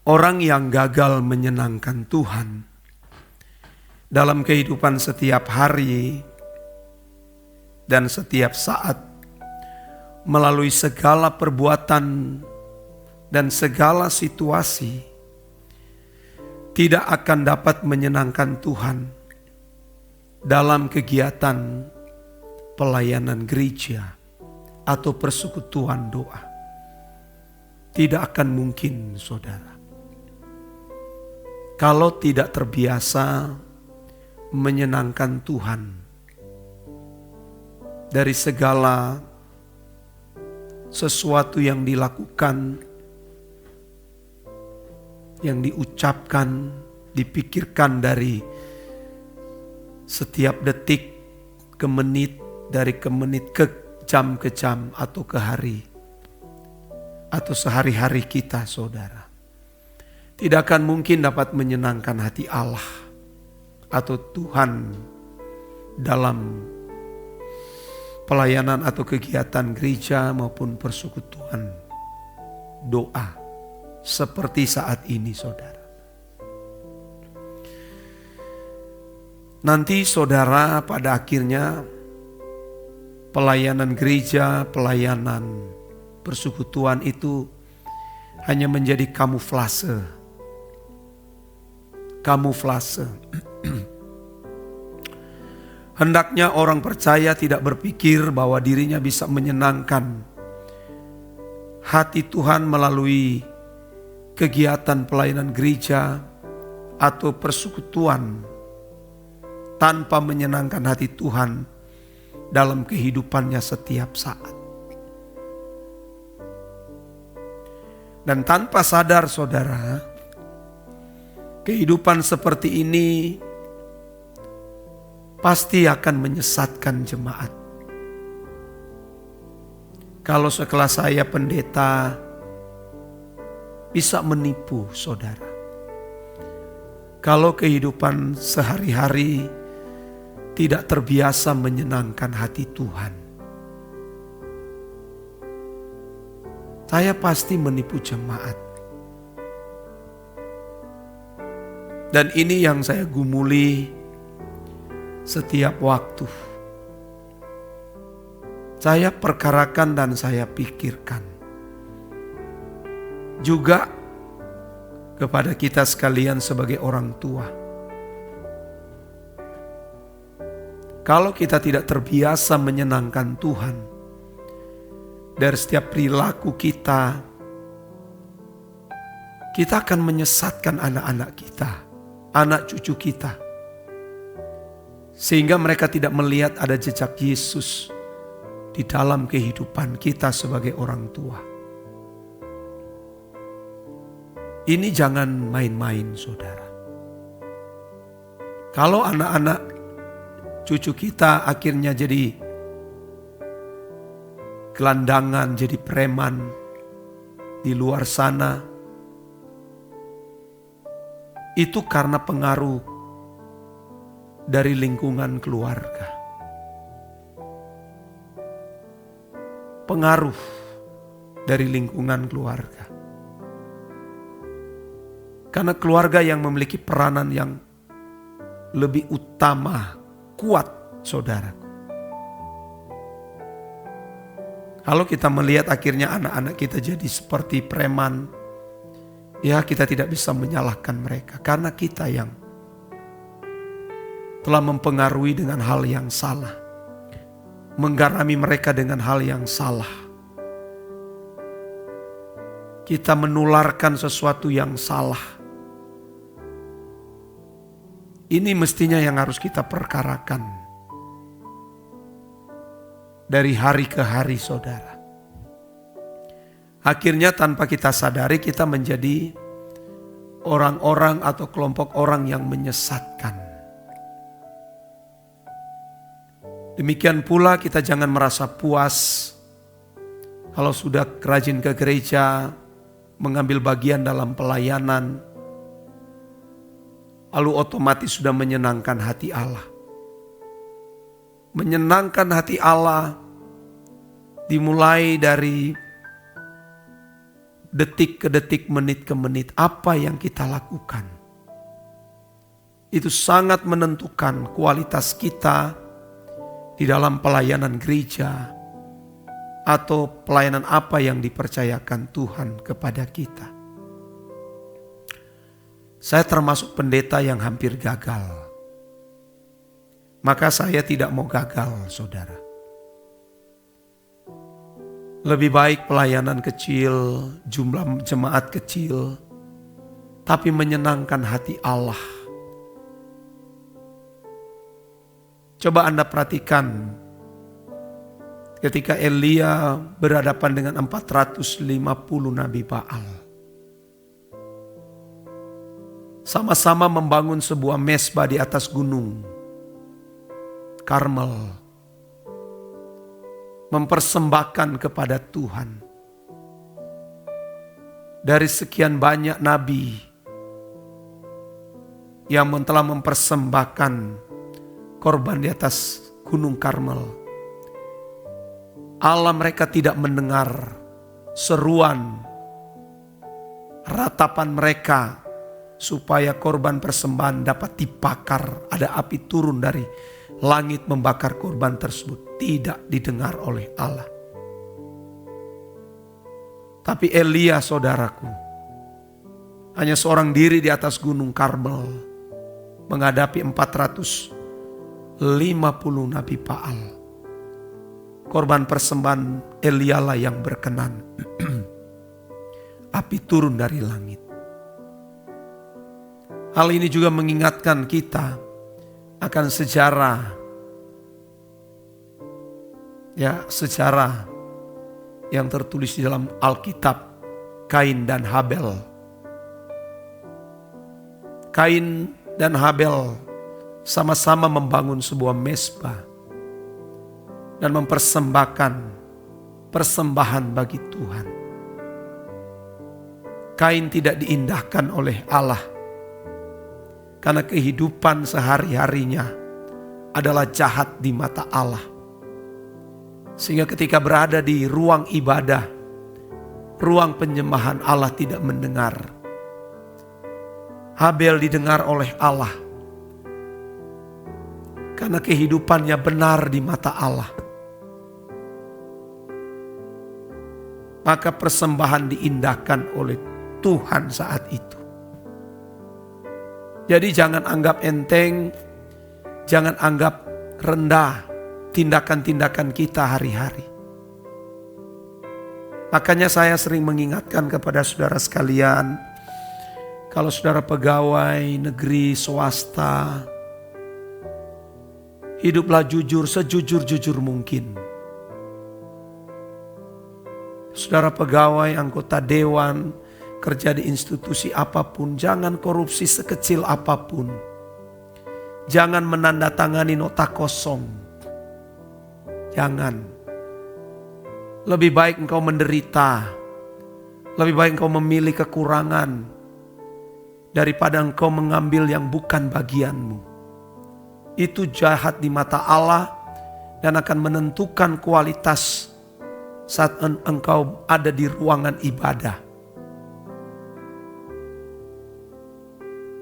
Orang yang gagal menyenangkan Tuhan dalam kehidupan setiap hari dan setiap saat, melalui segala perbuatan dan segala situasi, tidak akan dapat menyenangkan Tuhan dalam kegiatan pelayanan gereja atau persekutuan doa. Tidak akan mungkin, saudara, kalau tidak terbiasa menyenangkan Tuhan dari segala sesuatu yang dilakukan, yang diucapkan, dipikirkan dari setiap detik ke menit, dari ke menit ke jam atau ke hari, atau sehari-hari kita, saudara. Tidak akan mungkin dapat menyenangkan hati Allah atau Tuhan dalam pelayanan atau kegiatan gereja maupun persekutuan doa seperti saat ini, saudara. Nanti saudara pada akhirnya pelayanan gereja, pelayanan persekutuan itu hanya menjadi kamuflase. Hendaknya orang percaya tidak berpikir bahwa dirinya bisa menyenangkan hati Tuhan melalui kegiatan pelayanan gereja atau persekutuan tanpa menyenangkan hati Tuhan dalam kehidupannya setiap saat. Dan tanpa sadar, saudara, kehidupan seperti ini pasti akan menyesatkan jemaat. Kalau sekelas saya pendeta bisa menipu, saudara. Kalau kehidupan sehari-hari tidak terbiasa menyenangkan hati Tuhan, saya pasti menipu jemaat. Dan ini yang saya gumuli setiap waktu. Saya perkarakan dan saya pikirkan. Juga kepada kita sekalian sebagai orang tua. Kalau kita tidak terbiasa menyenangkan Tuhan dari setiap perilaku kita, kita akan menyesatkan anak-anak kita, anak cucu kita. Sehingga mereka tidak melihat ada jejak Yesus di dalam kehidupan kita sebagai orang tua. Ini jangan main-main, saudara. Kalau anak-anak cucu kita akhirnya jadi gelandangan, jadi preman di luar sana, itu karena pengaruh dari lingkungan keluarga. Pengaruh dari lingkungan keluarga. Karena keluarga yang memiliki peranan yang lebih utama, kuat, saudaraku. Kalau kita melihat akhirnya anak-anak kita jadi seperti preman, ya kita tidak bisa menyalahkan mereka. Karena kita yang telah mempengaruhi dengan hal yang salah. Menggarami mereka dengan hal yang salah. Kita menularkan sesuatu yang salah. Ini mestinya yang harus kita perkarakan. Dari hari ke hari, saudara. Akhirnya tanpa kita sadari kita menjadi orang-orang atau kelompok orang yang menyesatkan. Demikian pula kita jangan merasa puas kalau sudah rajin ke gereja, mengambil bagian dalam pelayanan, lalu otomatis sudah menyenangkan hati Allah. Menyenangkan hati Allah dimulai dari detik ke detik, menit ke menit, apa yang kita lakukan. Itu sangat menentukan kualitas kita di dalam pelayanan gereja atau pelayanan apa yang dipercayakan Tuhan kepada kita. Saya termasuk pendeta yang hampir gagal. Maka saya tidak mau gagal, saudara. Lebih baik pelayanan kecil, jumlah jemaat kecil, tapi menyenangkan hati Allah. Coba Anda perhatikan ketika Elia berhadapan dengan 450 Nabi Baal. Sama-sama membangun sebuah mezbah di atas gunung Karmel. Mempersembahkan kepada Tuhan. Dari sekian banyak nabi yang telah mempersembahkan korban di atas gunung Karmel, Allah mereka tidak mendengar seruan, ratapan mereka supaya korban persembahan dapat dibakar, ada api turun dari langit membakar korban tersebut. Tidak didengar oleh Allah. Tapi Elia, saudaraku, hanya seorang diri di atas gunung Karmel menghadapi 450 Nabi Baal. Korban persembahan Elia lah yang berkenan. Api turun dari langit. Hal ini juga mengingatkan kita akan sejarah yang tertulis di dalam Alkitab, Kain dan Habel. Kain dan Habel sama-sama membangun sebuah mezbah dan mempersembahkan persembahan bagi Tuhan. Kain tidak diindahkan oleh Allah karena kehidupan sehari-harinya adalah jahat di mata Allah. Sehingga ketika berada di ruang ibadah, ruang penyembahan, Allah tidak mendengar. Habel didengar oleh Allah karena kehidupannya benar di mata Allah. Maka persembahan diindahkan oleh Tuhan saat itu. Jadi jangan anggap enteng, jangan anggap rendah tindakan-tindakan kita hari-hari. Makanya saya sering mengingatkan kepada saudara sekalian, kalau saudara pegawai negeri swasta, hiduplah jujur sejujur-jujur mungkin. Saudara pegawai, anggota dewan, kerja di institusi apapun, jangan korupsi sekecil apapun. Jangan menandatangani nota kosong. Jangan. Lebih baik engkau menderita, lebih baik engkau memilih kekurangan daripada engkau mengambil yang bukan bagianmu. Itu jahat di mata Allah dan akan menentukan kualitas saat engkau ada di ruangan ibadah.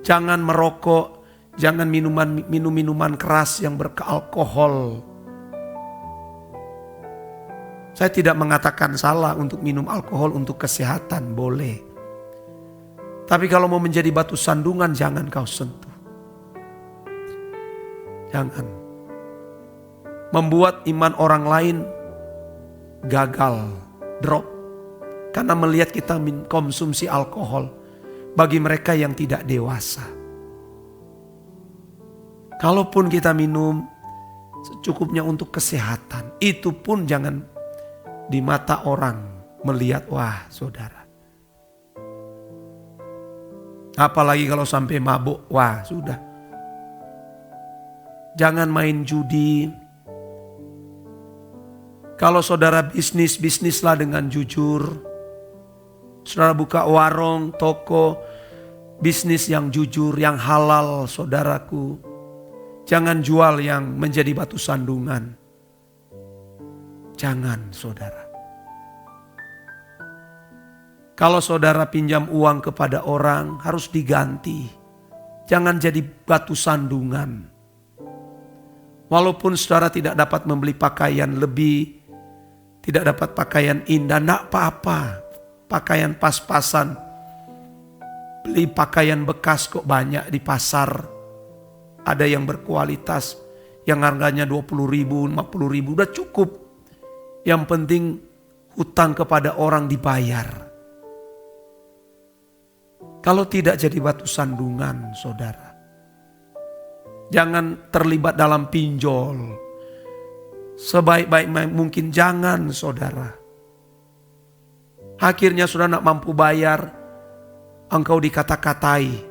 Jangan merokok, jangan minum minuman keras yang beralkohol. Saya tidak mengatakan salah untuk minum alkohol untuk kesehatan, boleh. Tapi kalau mau menjadi batu sandungan, jangan kau sentuh. Jangan. Membuat iman orang lain gagal, drop. Karena melihat kita konsumsi alkohol bagi mereka yang tidak dewasa. Kalaupun kita minum, secukupnya untuk kesehatan. Itu pun jangan di mata orang melihat, wah saudara. Apalagi kalau sampai mabuk, wah sudah. Jangan main judi. Kalau saudara bisnislah dengan jujur. Saudara buka warung, toko, bisnis yang jujur, yang halal, saudaraku. Jangan jual yang menjadi batu sandungan. Jangan, saudara. Kalau saudara pinjam uang kepada orang, harus diganti. Jangan jadi batu sandungan. Walaupun saudara tidak dapat membeli pakaian lebih, tidak dapat pakaian indah, tidak apa-apa. Pakaian pas-pasan. Beli pakaian bekas kok banyak di pasar. Ada yang berkualitas, yang harganya 20.000, 50.000, udah cukup. Yang penting hutang kepada orang dibayar. Kalau tidak jadi batu sandungan, saudara. Jangan terlibat dalam pinjol. Sebaik-baik mungkin jangan, saudara. Akhirnya sudah nak mampu bayar, engkau dikata-katai.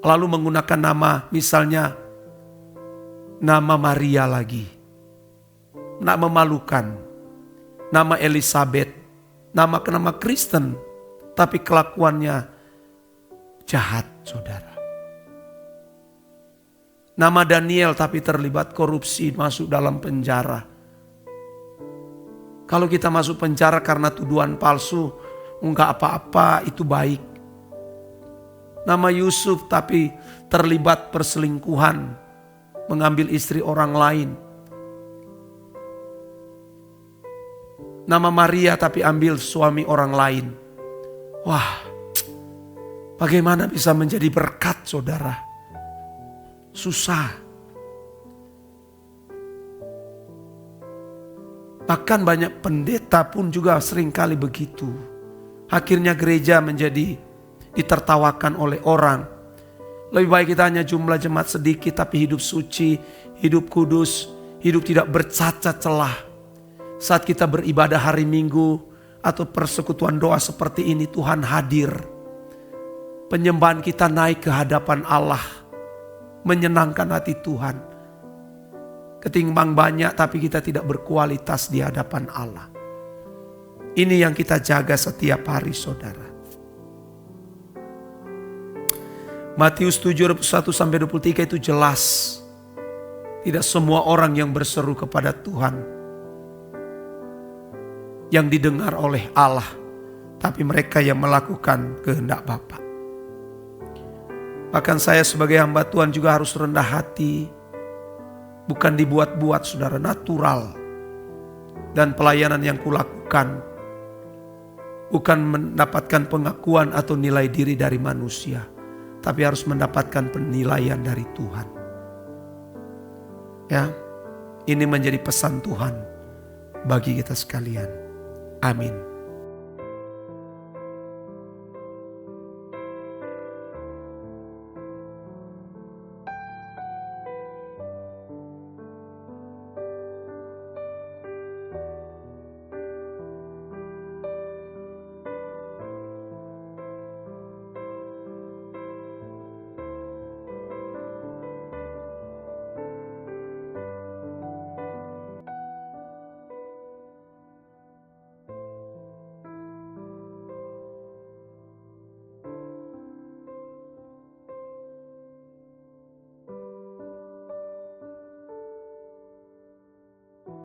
Lalu menggunakan nama, misalnya nama Maria lagi. Nak memalukan. Nama Elizabeth, nama Kristen. Tapi kelakuannya jahat, saudara. Nama Daniel tapi terlibat korupsi, masuk dalam penjara. Kalau kita masuk penjara karena tuduhan palsu, enggak apa-apa, itu baik. Nama Yusuf tapi terlibat perselingkuhan, mengambil istri orang lain. Nama Maria tapi ambil suami orang lain. Wah, bagaimana bisa menjadi berkat, saudara? Susah. Bahkan banyak pendeta pun juga seringkali begitu. Akhirnya gereja menjadi ditertawakan oleh orang. Lebih baik kita hanya jumlah jemaat sedikit tapi hidup suci, hidup kudus, hidup tidak bercacat celah. Saat kita beribadah hari Minggu, atau persekutuan doa seperti ini, Tuhan hadir. Penyembahan kita naik ke hadapan Allah. Menyenangkan hati Tuhan. Ketimbang banyak tapi kita tidak berkualitas di hadapan Allah. Ini yang kita jaga setiap hari, saudara. Matius 7:21-23 itu jelas. Tidak semua orang yang berseru kepada Tuhan yang didengar oleh Allah, tapi mereka yang melakukan kehendak Bapa. Bahkan saya sebagai hamba Tuhan juga harus rendah hati, bukan dibuat-buat, saudara, natural. Dan pelayanan yang kulakukan bukan mendapatkan pengakuan atau nilai diri dari manusia, tapi harus mendapatkan penilaian dari Tuhan. Ya, ini menjadi pesan Tuhan bagi kita sekalian. Amin.